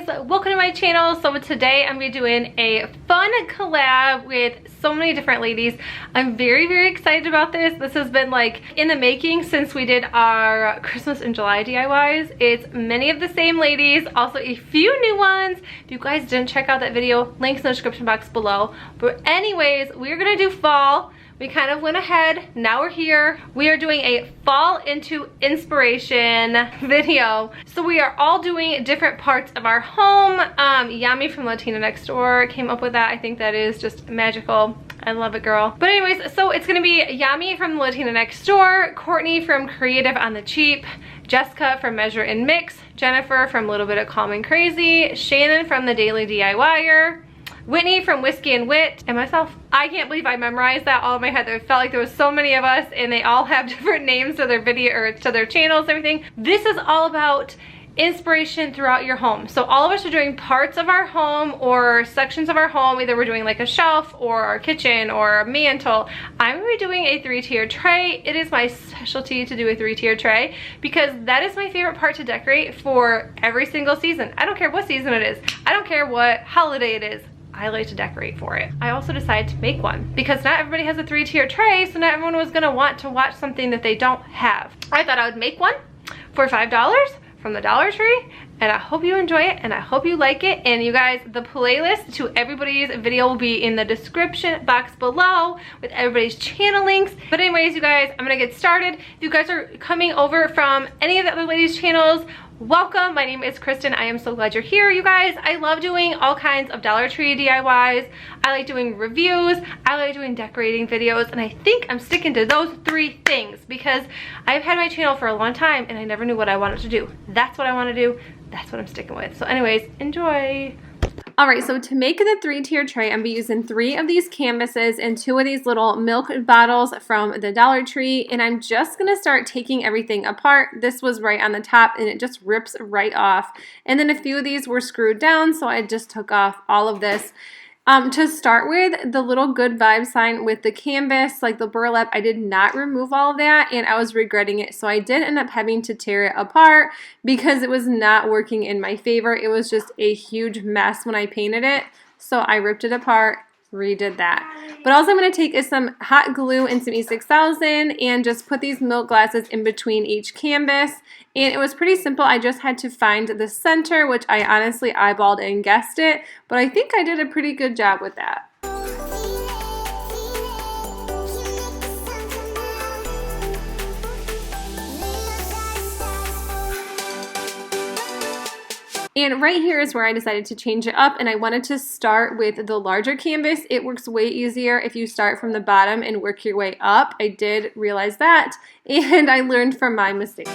guys, welcome to my channel. So today I'm going to be doing a fun collab with so many different ladies. I'm very excited about this. This has been like in the making since we did our Christmas in July DIYs. It's many of the same ladies, also a few new ones. If you guys didn't check out that video, links in the description box below. But anyways, we're gonna do fall. We kind of went ahead, now we're here. We are doing a fall into inspiration video. So we are all doing different parts of our home. Yami from Latina Next Door came up with that. I think that is just magical. I love it, girl. But anyways, so it's gonna be Yami from Latina Next Door, Courtney from Creative on the Cheap, Jessica from Measure and Mix, Jennifer from Little Bit of Calm and Crazy, Shannon from The Daily DIYer, Whitney from Whiskey and Wit, and myself. I can't believe I memorized that all in my head. I felt like there was so many of us and they all have different names to their video or to their channels and everything. This is all about inspiration throughout your home. So all of us are doing parts of our home or sections of our home. Either we're doing like a shelf or our kitchen or a mantle. I'm gonna be doing a 3-tier tray. It is my specialty to do a 3-tier tray because that is my favorite part to decorate for every single season. I don't care what season it is. I don't care what holiday it is. I like to decorate for it. I also decided to make one because not everybody has a 3-tier tray, so not everyone was gonna want to watch something that they don't have. I thought I would make one for $5 from the Dollar Tree, and I hope you enjoy it and I hope you like it. And you guys, the playlist to everybody's video will be in the description box below with everybody's channel links. But anyways, you guys, I'm gonna get started. If you guys are coming over from any of the other ladies' channels, welcome. My name is Kristen. I am so glad you're here, you guys. I love doing all kinds of Dollar Tree DIYs. I like doing reviews. I like doing decorating videos, and I think I'm sticking to those 3 things because I've had my channel for a long time and I never knew what I wanted to do. That's what I want to do. That's what I'm sticking with. So anyways, enjoy. Alright, so to make the 3-tier tray, I'm going to be using 3 of these canvases and 2 of these little milk bottles from the Dollar Tree, and I'm just going to start taking everything apart. This was right on the top and it just rips right off. And then a few of these were screwed down, so I just took off all of this. To start with, the little good vibe sign with the canvas, like the burlap, I did not remove all of that and I was regretting it. So I did end up having to tear it apart because it was not working in my favor. It was just a huge mess when I painted it. So I ripped it apart, redid that. But also I'm going to take is some hot glue and some E6000 and just put these milk glasses in between each canvas. And it was pretty simple. I just had to find the center, which I honestly eyeballed and guessed it, but I think I did a pretty good job with that. And right here is where I decided to change it up, and I wanted to start with the larger canvas. It works way easier if you start from the bottom and work your way up. I did realize that, and I learned from my mistakes.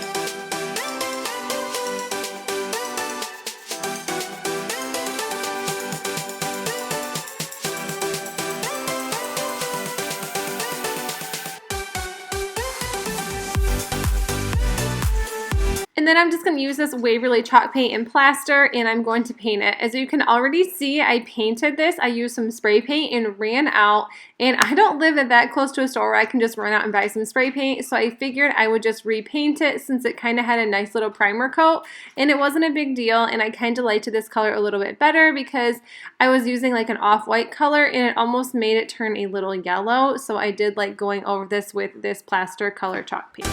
And then I'm just going to use this Waverly chalk paint and plaster, and I'm going to paint it. As you can already see, I painted this. I used some spray paint and ran out, and I don't live that close to a store where I can just run out and buy some spray paint, so I figured I would just repaint it since it kind of had a nice little primer coat, and it wasn't a big deal, and I kind of liked this color a little bit better because I was using like an off-white color, and it almost made it turn a little yellow, so I did like going over this with this plaster color chalk paint.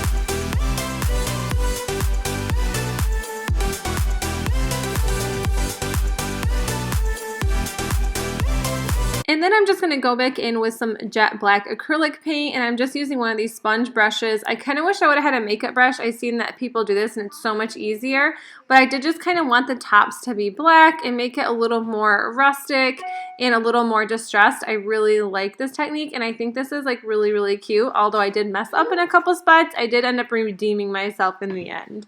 And then I'm just going to go back in with some jet black acrylic paint, and I'm just using one of these sponge brushes. I kind of wish I would have had a makeup brush. I've seen that people do this and it's so much easier, but I did just kind of want the tops to be black and make it a little more rustic and a little more distressed. I really like this technique, and I think this is like really cute. Although I did mess up in a couple spots, I did end up redeeming myself in the end.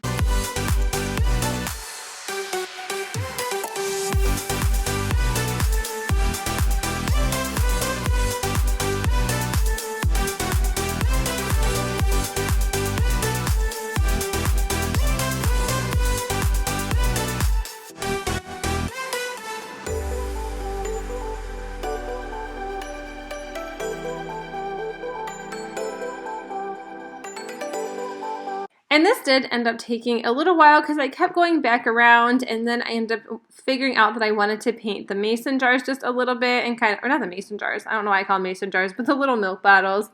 And this did end up taking a little while because I kept going back around, and then I ended up figuring out that I wanted to paint the mason jars just a little bit and or not the mason jars, I don't know why I call them mason jars, but the little milk bottles.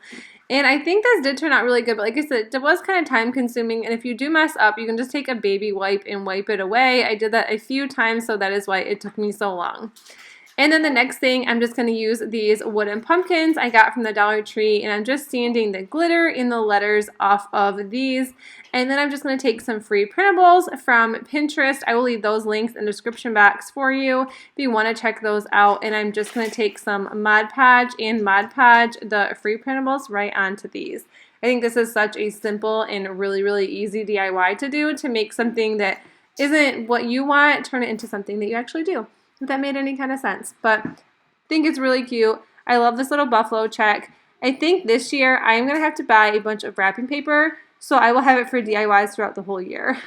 And I think this did turn out really good, but like I said, it was kind of time consuming, and if you do mess up, you can just take a baby wipe and wipe it away. I did that a few times, so that is why it took me so long. And then the next thing, I'm just going to use these wooden pumpkins I got from the Dollar Tree, and I'm just sanding the glitter in the letters off of these. And then I'm just going to take some free printables from Pinterest. I will leave those links in the description box for you if you want to check those out. And I'm just going to take some Mod Podge and Mod Podge, the free printables, right onto these. I think this is such a simple and really, really easy DIY to do, to make something that isn't what you want, turn it into something that you actually do. If that made any kind of sense. But I think it's really cute. I love this little buffalo check. I think this year I'm going to have to buy a bunch of wrapping paper, so I will have it for DIYs throughout the whole year.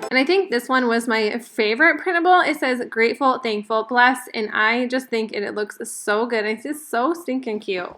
And I think this one was my favorite printable. It says grateful, thankful, blessed, and I just think it looks so good. It's just so stinking cute.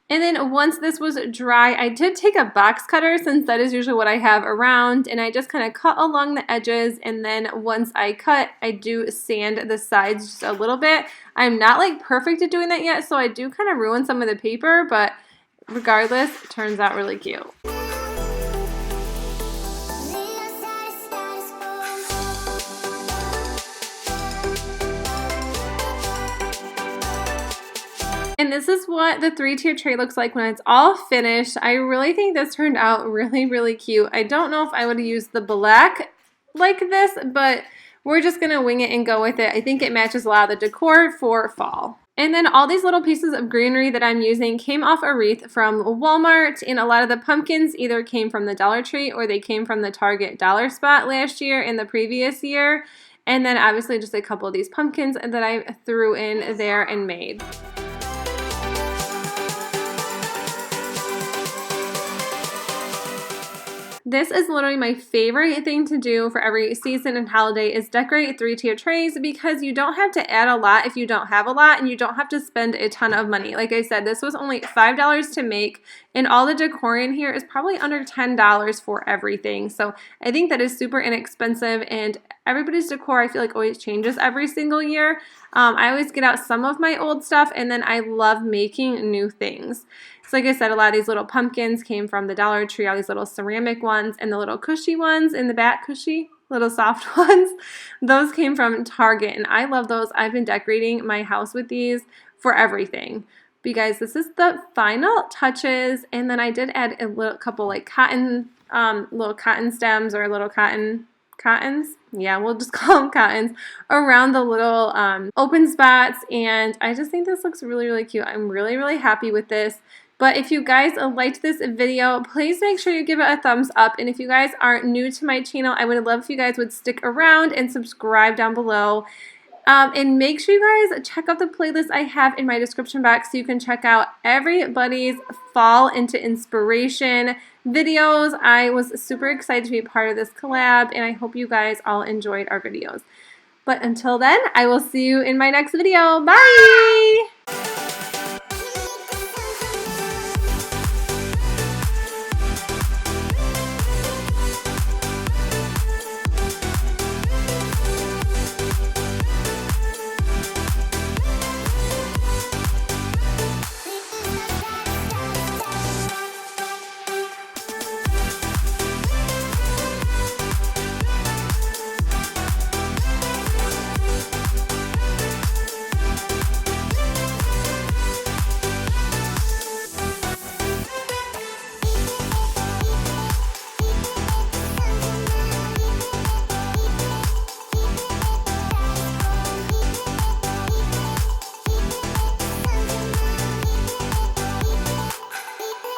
And then once this was dry, I did take a box cutter, since that is usually what I have around, and I just kind of cut along the edges, and then once I cut, I do sand the sides just a little bit. I'm not like perfect at doing that yet, so I do kind of ruin some of the paper, but regardless, it turns out really cute. And this is what the 3-tier tray looks like when it's all finished. I really think this turned out really, really cute. I don't know if I would use the black like this, but we're just going to wing it and go with it. I think it matches a lot of the decor for fall. And then all these little pieces of greenery that I'm using came off a wreath from Walmart, and a lot of the pumpkins either came from the Dollar Tree or they came from the Target dollar spot last year and the previous year. And then obviously just a couple of these pumpkins that I threw in there and made. This is literally my favorite thing to do for every season and holiday, is decorate 3-tier trays, because you don't have to add a lot if you don't have a lot, and you don't have to spend a ton of money. Like I said, this was only $5 to make, and all the decor in here is probably under $10 for everything. So I think that is super inexpensive, and everybody's decor I feel like always changes every single year. I always get out some of my old stuff, and then I love making new things. So like I said, a lot of these little pumpkins came from the Dollar Tree, all these little ceramic ones, and the little cushy ones in the back, cushy, little soft ones, those came from Target, and I love those. I've been decorating my house with these for everything. But you guys, this is the final touches, and then I did add a little couple like cotton, little cotton stems, or little cottons, yeah, we'll just call them cottons, around the little open spots, and I just think this looks really, really cute. I'm really, really happy with this. But if you guys liked this video, please make sure you give it a thumbs up. And if you guys are new to my channel, I would love if you guys would stick around and subscribe down below. And make sure you guys check out the playlist I have in my description box, so you can check out everybody's fall into inspiration videos. I was super excited to be a part of this collab, and I hope you guys all enjoyed our videos. But until then, I will see you in my next video. Bye!